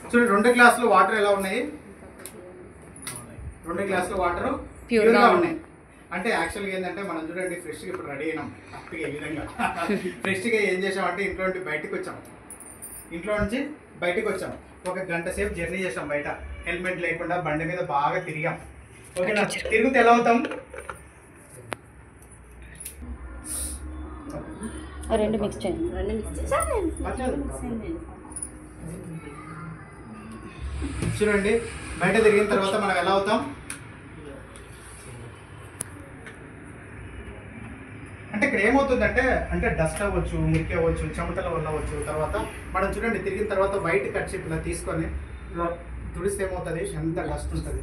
చూడండి 2 గ్లాసులు వాటర్ ఎలా ఉన్నాయి, 2 గ్లాసులు వాటర్ ప్యూర్గా ఉన్నాయి. అంటే యాక్చువల్గా ఏంటంటే మనం చూడండి ఫ్రెష్గా ఇప్పుడు రెడీ అయినాం హ్యాపీగా ఈ విధంగా. ఫ్రెష్గా ఏం చేసామంటే ఇంట్లో నుంచి బయటకు వచ్చాం, ఇంట్లో నుంచి బయటకు వచ్చాం, ఒక గంట సేపు జర్నీ చేసాం బయట, హెల్మెట్ లేకుండా బండి మీద బాగా తిరిగాం. ఓకేనా, తిరిగితే ఎలా అవుతాం? రెండు మిక్స్ చేయండి. చూడండి బయట తిరిగిన తర్వాత మనం ఎలా అవుతాం అంటే ఇక్కడ ఏమవుతుందంటే అంటే డస్ట్ అవ్వచ్చు, మురికి అవ్వచ్చు, చెమటలు ఉండవచ్చు. తర్వాత మనం చూడండి తిరిగిన తర్వాత వైట్ కర్చీఫ్ ఇలా తీసుకొని తుడిస్తే ఏమవుతుంది, ఎంత డస్ట్ ఉంటుంది,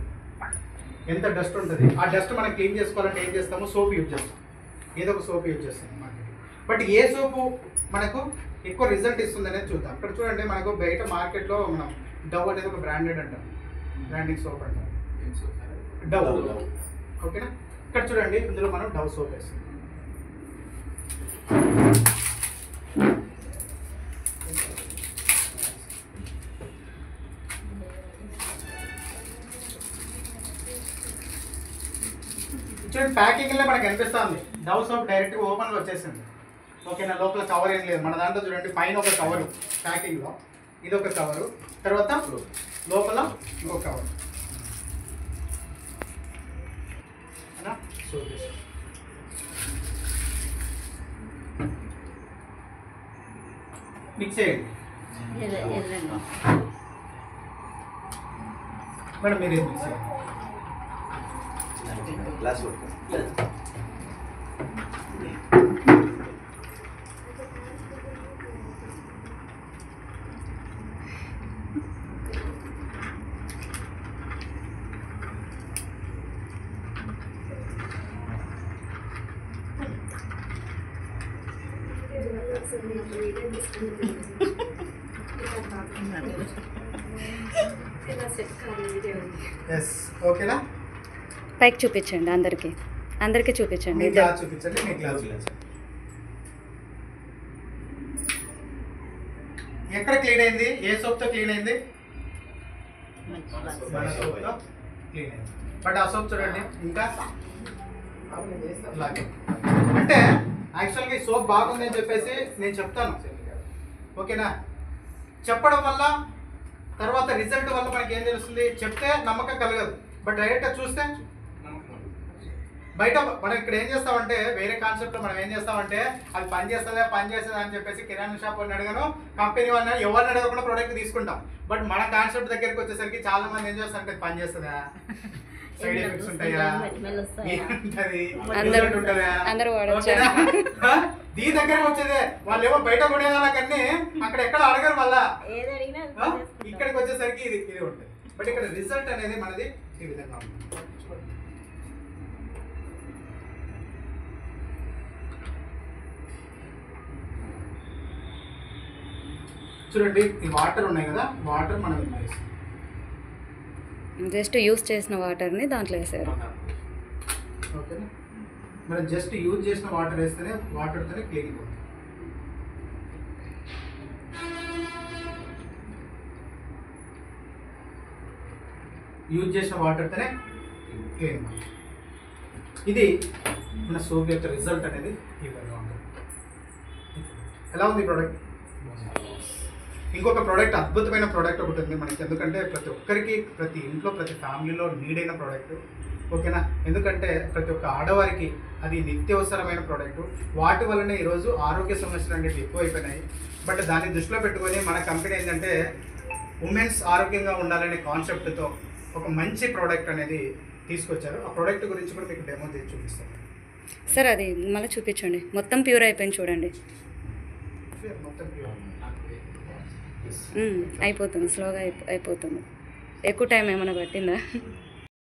ఎంత డస్ట్ ఉంటుంది. ఆ డస్ట్ మనం క్లీన్ చేసుకోవాలంటే ఏం చేస్తాము, సోప్ యూజ్ చేస్తాం, ఏదో ఒక సోప్ యూజ్ చేస్తాం మనకి. బట్ ఏ సోపు మనకు ఎక్కువ రిజల్ట్ ఇస్తుంది అనేది చూద్దాం. ఇక్కడ చూడండి మనకు బయట మార్కెట్లో మనం డవ్ అనేది ఒక బ్రాండెడ్ అంటాం, బ్రాండింగ్ సోప్ అంటాం, డవ్. ఓకేనా, ఇక్కడ చూడండి ఇందులో మనం డవ్ సోప్ వేస్తాం. చూడండి ప్యాకింగ్లో మనకు కనిపిస్తుంది డవ్ సోప్ డైరెక్ట్గా ఓపెన్గా వచ్చేసింది. ఓకేనా, లోపల కవర్ ఏం లేదు. మన దాంట్లో చూడండి పైన ఒక కవరు ప్యాకింగ్లో, ఇది ఒక కవరు, తర్వాత లోపల ఇంకొక కవర్. సోప్ మిక్స్ చేయండి మేడం, మీరు ఏది మిక్స్ చేయండి. గ్లాస్ ఓకేనా, పైకి చూపించండి, అందరికి అందరికి చూపించండి. గ్లాస్ చూపించండి, మీ గ్లాస్ ఎక్కడ క్లీన్ అయింది, ఏ సోప్తో క్లీన్ అయింది, మన సోప్తో క్లీన్ అయింది. బట్ ఆ సోప్ చూడండి ఇంకా ఇలాగే. అంటే యాక్చువల్గా ఈ సోప్ బాగుంది అని చెప్పేసి నేను చెప్తాను. ఓకేనా, చెప్పడం వల్ల తర్వాత రిజల్ట్ వల్ల మనకి ఏం తెలుస్తుంది, చెప్తే నమ్మకం కలగదు, బట్ డైరెక్ట్గా చూస్తే బయట మనం ఇక్కడ ఏం చేస్తామంటే వేరే కాన్సెప్ట్లో మనం ఏం చేస్తామంటే అది పని చేస్తుందా అని చెప్పేసి కిరాణా షాప్ వాళ్ళని అడగను, కంపెనీ వాళ్ళని ఎవరిని అడగకుండా ప్రోడక్ట్ తీసుకుంటాం. బట్ మన కాన్సెప్ట్ దగ్గరికి వచ్చేసరికి చాలా మంది ఏం చేస్తారంటే పని చేస్తుందా, సైడ్ ఎఫెక్ట్స్ ఉంటాయా, దీని దగ్గరకు వచ్చేదే వాళ్ళు ఏమో బయట కొనేదానికన్నీ అక్కడ ఎక్కడ అడగరు, మళ్ళా ఇక్కడికి వచ్చేసరికి ఇది ఉంటుంది. బట్ ఇక్కడ రిజల్ట్ అనేది మనది ఈ విధంగా ఉంటుంది. చూడండి ఈ వాటర్ ఉన్నాయి కదా, వాటర్ మనం జస్ట్ యూజ్ చేసిన వాటర్ని దాంట్లో వేసారు. ఓకేనా, మనం జస్ట్ యూజ్ చేసిన వాటర్ వేస్తేనే వాటర్తోనే క్లీనింగ్ అవుతుంది. యూజ్ చేసిన వాటర్తోనే క్లీనింగ్ అవుతుంది. ఇది మన సోప్ యొక్క రిజల్ట్ అనేది ఈ విధంగా ఉంటుంది. ఎలా ఉంది ప్రోడక్ట్? ఇంకొక ప్రోడక్ట్, అద్భుతమైన ప్రోడక్ట్ ఒకటి ఉంది మనకి. ఎందుకంటే ప్రతి ఒక్కరికి, ప్రతి ఇంట్లో, ప్రతి ఫ్యామిలీలో నీడ్ అయిన ప్రోడక్ట్. ఓకేనా, ఎందుకంటే ప్రతి ఒక్క ఆడవారికి అది నిత్యవసరమైన ప్రోడక్ట్. వాటి వల్లనే ఈరోజు ఆరోగ్య సమస్యలు అనేవి ఎక్కువైపోయినాయి. బట్ దాన్ని దృష్టిలో పెట్టుకొని మన కంపెనీ ఏంటంటే ఉమెన్స్ ఆరోగ్యంగా ఉండాలనే కాన్సెప్ట్తో ఒక మంచి ప్రోడక్ట్ అనేది తీసుకొచ్చారు. ఆ ప్రోడక్ట్ గురించి కూడా మీకు డెమో చేసి చూపిస్తాను. సార్ అది మళ్ళీ చూపించండి, మొత్తం ప్యూర్ అయిపోయింది చూడండి. మొత్తం అయిపోతుంది, స్లోగా అయిపోతుంది. ఎక్కువ టైం ఏమైనా పట్టిందా?